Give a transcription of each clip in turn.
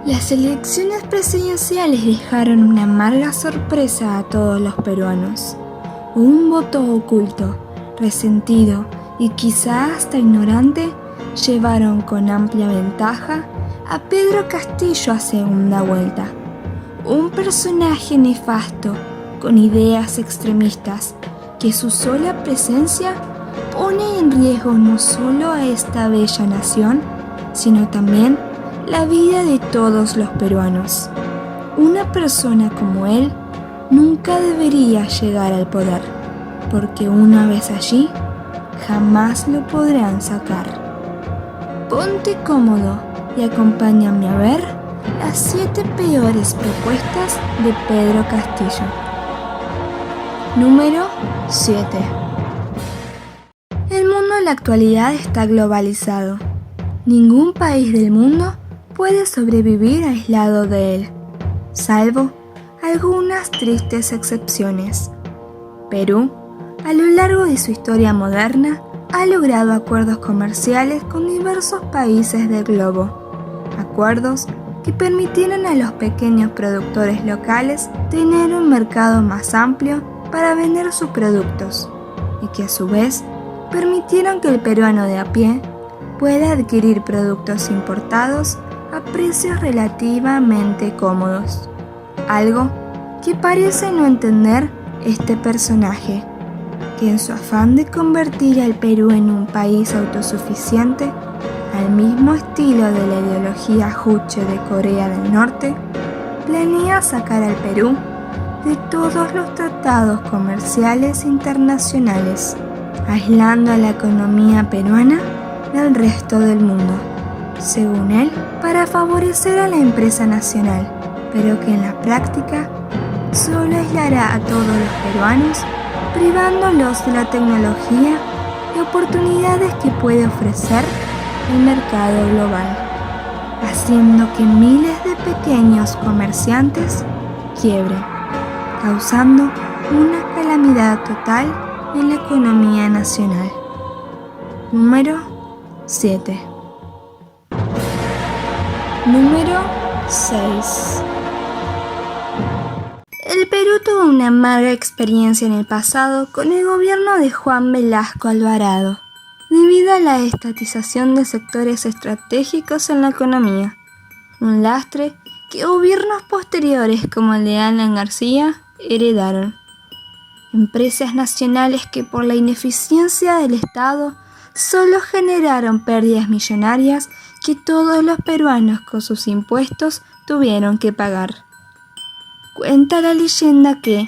Las elecciones presidenciales dejaron una amarga sorpresa a todos los peruanos. Un voto oculto, resentido y quizá hasta ignorante llevaron con amplia ventaja a Pedro Castillo a segunda vuelta. Un personaje nefasto con ideas extremistas que su sola presencia pone en riesgo no solo a esta bella nación, sino también la vida de todos los peruanos. Una persona como él nunca debería llegar al poder, porque una vez allí, jamás lo podrán sacar. Ponte cómodo y acompáñame a ver las 7 peores propuestas de Pedro Castillo. Número 7. El mundo en la actualidad está globalizado. Ningún país del mundo puede sobrevivir aislado de él, salvo algunas tristes excepciones. Perú, a lo largo de su historia moderna, ha logrado acuerdos comerciales con diversos países del globo, acuerdos que permitieron a los pequeños productores locales tener un mercado más amplio para vender sus productos y que a su vez permitieron que el peruano de a pie pueda adquirir productos importados a precios relativamente cómodos, algo que parece no entender este personaje, que en su afán de convertir al Perú en un país autosuficiente, al mismo estilo de la ideología juche de Corea del Norte, planea sacar al Perú de todos los tratados comerciales internacionales, aislando a la economía peruana del resto del mundo, según él, para favorecer a la empresa nacional, pero que en la práctica solo aislará a todos los peruanos, privándolos de la tecnología y oportunidades que puede ofrecer el mercado global, haciendo que miles de pequeños comerciantes quiebren, causando una calamidad total en la economía nacional. Número 7. Número 6. El Perú tuvo una amarga experiencia en el pasado con el gobierno de Juan Velasco Alvarado, debido a la estatización de sectores estratégicos en la economía, un lastre que gobiernos posteriores como el de Alan García heredaron. Empresas nacionales que por la ineficiencia del Estado solo generaron pérdidas millonarias que todos los peruanos con sus impuestos tuvieron que pagar. Cuenta la leyenda que,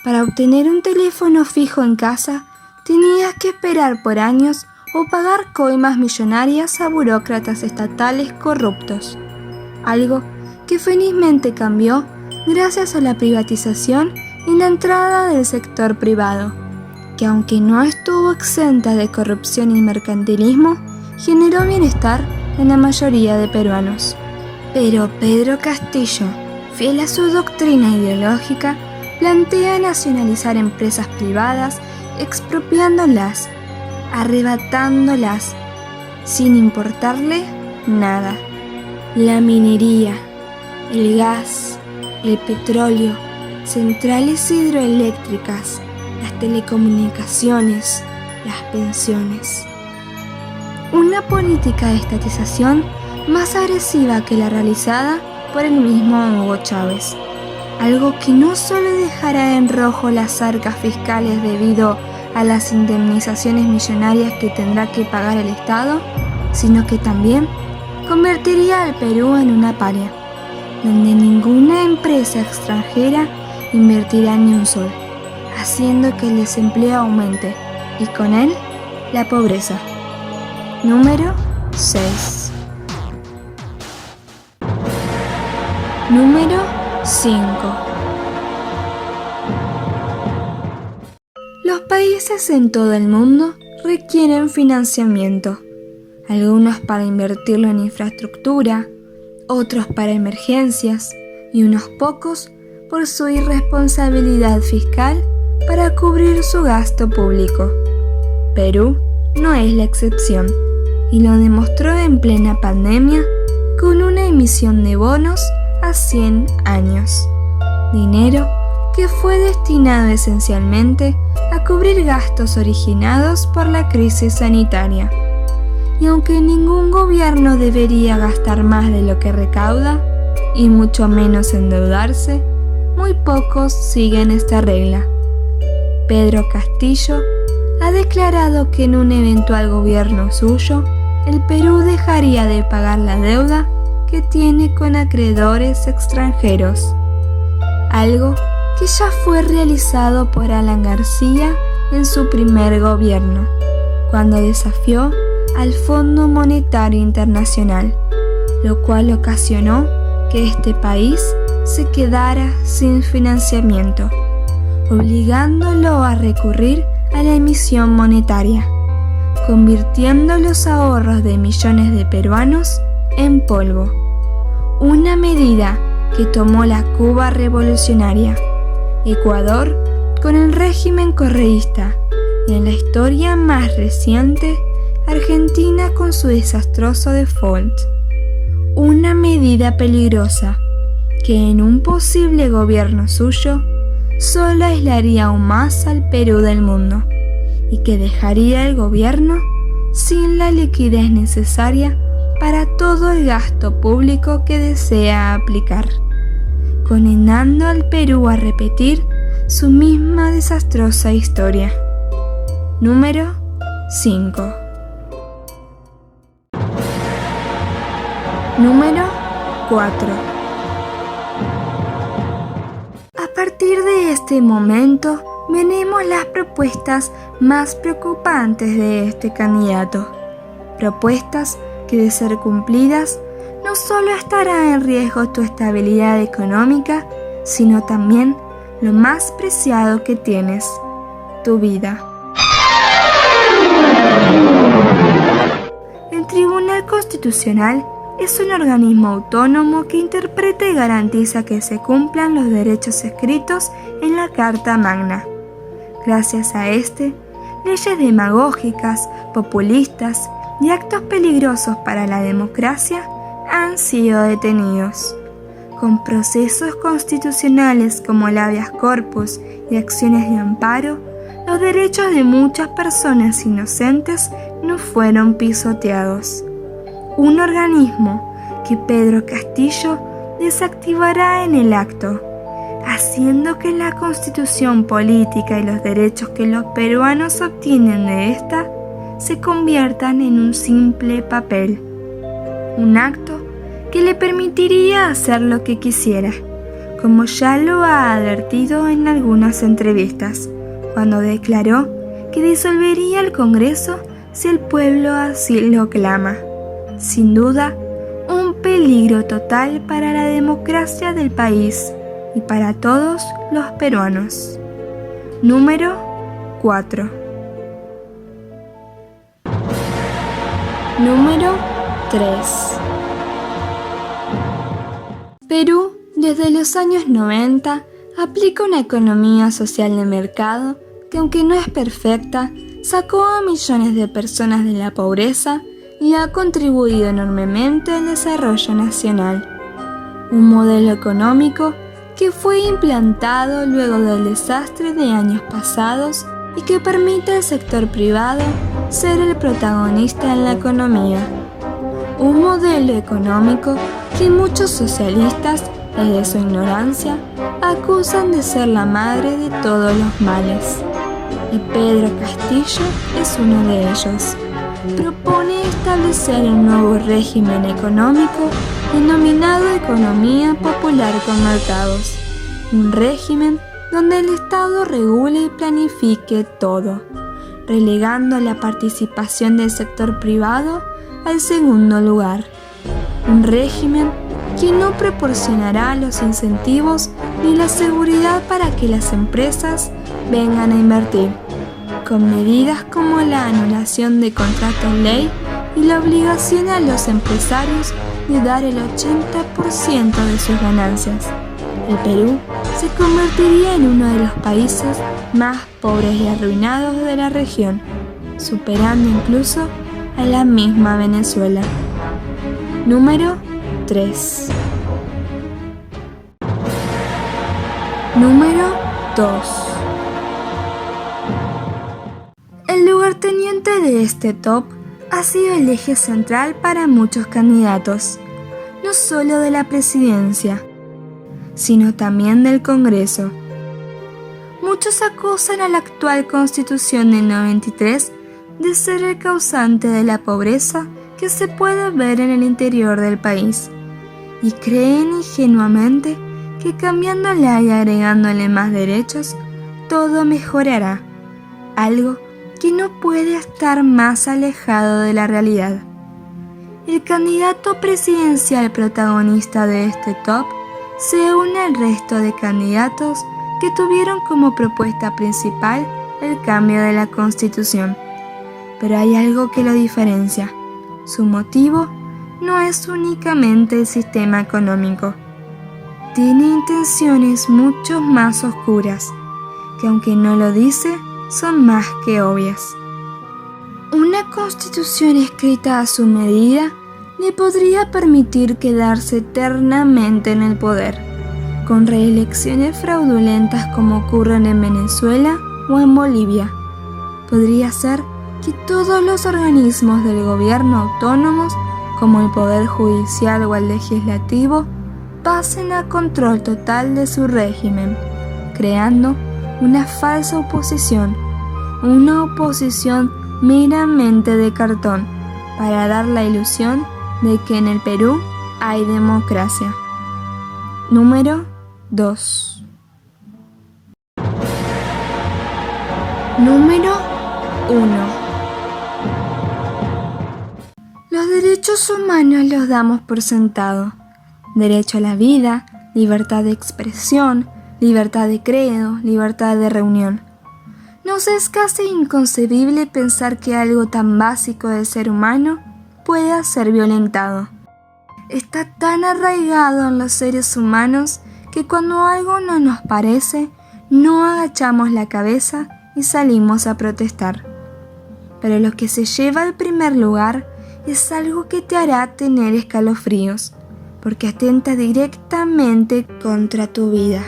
para obtener un teléfono fijo en casa, tenías que esperar por años o pagar coimas millonarias a burócratas estatales corruptos, algo que felizmente cambió gracias a la privatización y la entrada del sector privado, que aunque no estuvo exenta de corrupción y mercantilismo, generó bienestar en la mayoría de peruanos. Pero Pedro Castillo, fiel a su doctrina ideológica, plantea nacionalizar empresas privadas, expropiándolas, arrebatándolas, sin importarle nada. La minería, el gas, el petróleo, centrales hidroeléctricas, las telecomunicaciones, las pensiones. Una política de estatización más agresiva que la realizada por el mismo Hugo Chávez, algo que no solo dejará en rojo las arcas fiscales debido a las indemnizaciones millonarias que tendrá que pagar el Estado, sino que también convertiría al Perú en una paria, donde ninguna empresa extranjera invertirá ni un sol, haciendo que el desempleo aumente y con él la pobreza. Número 6. Número 5. Los países en todo el mundo requieren financiamiento, algunos para invertirlo en infraestructura, otros para emergencias y unos pocos por su irresponsabilidad fiscal para cubrir su gasto público. Perú no es la excepción y lo demostró en plena pandemia con una emisión de bonos a 100 años. Dinero que fue destinado esencialmente a cubrir gastos originados por la crisis sanitaria. Y aunque ningún gobierno debería gastar más de lo que recauda, y mucho menos endeudarse, muy pocos siguen esta regla. Pedro Castillo ha declarado que en un eventual gobierno suyo, el Perú dejaría de pagar la deuda que tiene con acreedores extranjeros, algo que ya fue realizado por Alan García en su primer gobierno, cuando desafió al Fondo Monetario Internacional, lo cual ocasionó que este país se quedara sin financiamiento, obligándolo a recurrir a la emisión monetaria, convirtiendo los ahorros de millones de peruanos en polvo. Una medida que tomó la Cuba revolucionaria, Ecuador con el régimen correísta y en la historia más reciente, Argentina con su desastroso default. Una medida peligrosa que en un posible gobierno suyo solo aislaría aún más al Perú del mundo y que dejaría el gobierno sin la liquidez necesaria para todo el gasto público que desea aplicar, condenando al Perú a repetir su misma desastrosa historia. Número 5. Número 4. A partir de este momento, veremos las propuestas más preocupantes de este candidato. Propuestas que, de ser cumplidas, no solo estará en riesgo tu estabilidad económica, sino también lo más preciado que tienes, tu vida. El Tribunal Constitucional es un organismo autónomo que interpreta y garantiza que se cumplan los derechos escritos en la Carta Magna. Gracias a este, leyes demagógicas, populistas y actos peligrosos para la democracia han sido detenidos. Con procesos constitucionales como el habeas corpus y acciones de amparo, los derechos de muchas personas inocentes no fueron pisoteados. Un organismo que Pedro Castillo desactivará en el acto, haciendo que la constitución política y los derechos que los peruanos obtienen de esta se conviertan en un simple papel. Un acto que le permitiría hacer lo que quisiera, como ya lo ha advertido en algunas entrevistas, cuando declaró que disolvería el Congreso si el pueblo así lo clama. Sin duda, un peligro total para la democracia del país y para todos los peruanos. Número 4. Número 3. Perú, desde los años 90, aplica una economía social de mercado que, aunque no es perfecta, sacó a millones de personas de la pobreza y ha contribuido enormemente al desarrollo nacional. Un modelo económico que fue implantado luego del desastre de años pasados y que permite al sector privado ser el protagonista en la economía. Un modelo económico que muchos socialistas, desde su ignorancia, acusan de ser la madre de todos los males. Y Pedro Castillo es uno de ellos. Propone establecer un nuevo régimen económico denominado Economía Popular con Mercados, un régimen donde el Estado regule y planifique todo, relegando la participación del sector privado al segundo lugar. Un régimen que no proporcionará los incentivos ni la seguridad para que las empresas vengan a invertir, con medidas como la anulación de contratos ley y la obligación a los empresarios de dar el 80% de sus ganancias. El Perú se convertiría en uno de los países más pobres y arruinados de la región, superando incluso a la misma Venezuela. Número 3. Número 2. El lugarteniente de este top ha sido el eje central para muchos candidatos, no solo de la presidencia, sino también del Congreso. Muchos acusan a la actual Constitución del 93 de ser el causante de la pobreza que se puede ver en el interior del país, y creen ingenuamente que cambiándola y agregándole más derechos, todo mejorará, algo que no puede estar más alejado de la realidad. El candidato presidencial protagonista de este top se une al resto de candidatos que tuvieron como propuesta principal el cambio de la Constitución. Pero hay algo que lo diferencia. Su motivo no es únicamente el sistema económico. Tiene intenciones mucho más oscuras, que aunque no lo dice, son más que obvias. Una constitución escrita a su medida le podría permitir quedarse eternamente en el poder, con reelecciones fraudulentas como ocurren en Venezuela o en Bolivia. Podría ser que todos los organismos del gobierno autónomos, como el Poder Judicial o el Legislativo, pasen a control total de su régimen, creando una falsa oposición, una oposición meramente de cartón, para dar la ilusión de que en el Perú hay democracia. Número 2. Número 1. Los derechos humanos los damos por sentado. Derecho a la vida, libertad de expresión, libertad de credo, libertad de reunión. Nos es casi inconcebible pensar que algo tan básico del ser humano pueda ser violentado. Está tan arraigado en los seres humanos que cuando algo no nos parece, no agachamos la cabeza y salimos a protestar. Pero lo que se lleva al primer lugar es algo que te hará tener escalofríos, porque atenta directamente contra tu vida.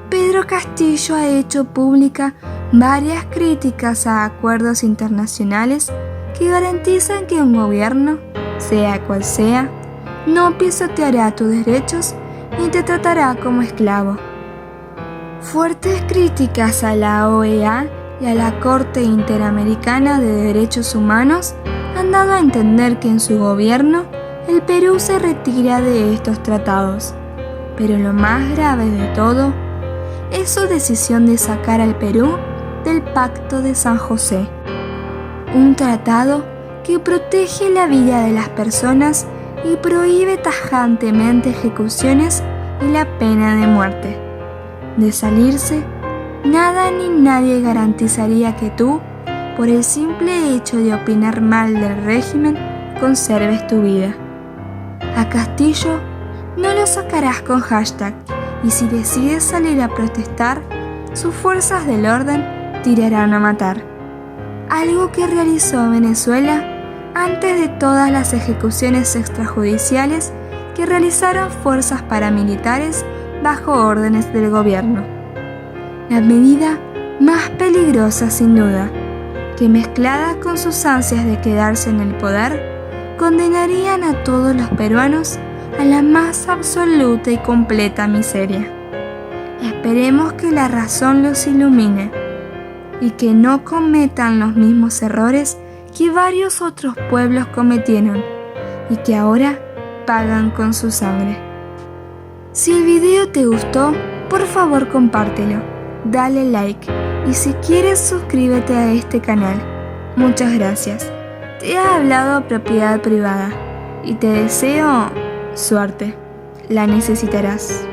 Pedro Castillo ha hecho pública varias críticas a acuerdos internacionales que garantizan que un gobierno, sea cual sea, no pisoteará tus derechos ni te tratará como esclavo. Fuertes críticas a la OEA y a la Corte Interamericana de Derechos Humanos han dado a entender que en su gobierno el Perú se retira de estos tratados. Pero lo más grave de todo es su decisión de sacar al Perú del Pacto de San José, un tratado que protege la vida de las personas y prohíbe tajantemente ejecuciones y la pena de muerte. De salirse, nada ni nadie garantizaría que tú, por el simple hecho de opinar mal del régimen, conserves tu vida. A Castillo no lo sacarás con hashtag, y si decides salir a protestar, sus fuerzas del orden te irán a matar. Algo que realizó Venezuela antes de todas las ejecuciones extrajudiciales que realizaron fuerzas paramilitares bajo órdenes del gobierno. La medida más peligrosa sin duda, que mezclada con sus ansias de quedarse en el poder, condenarían a todos los peruanos a la más absoluta y completa miseria. Esperemos que la razón los ilumine y que no cometan los mismos errores que varios otros pueblos cometieron y que ahora pagan con su sangre. Si el video te gustó, por favor compártelo, dale like y si quieres suscríbete a este canal. Muchas gracias. Te ha hablado Propiedad Privada y te deseo suerte. La necesitarás.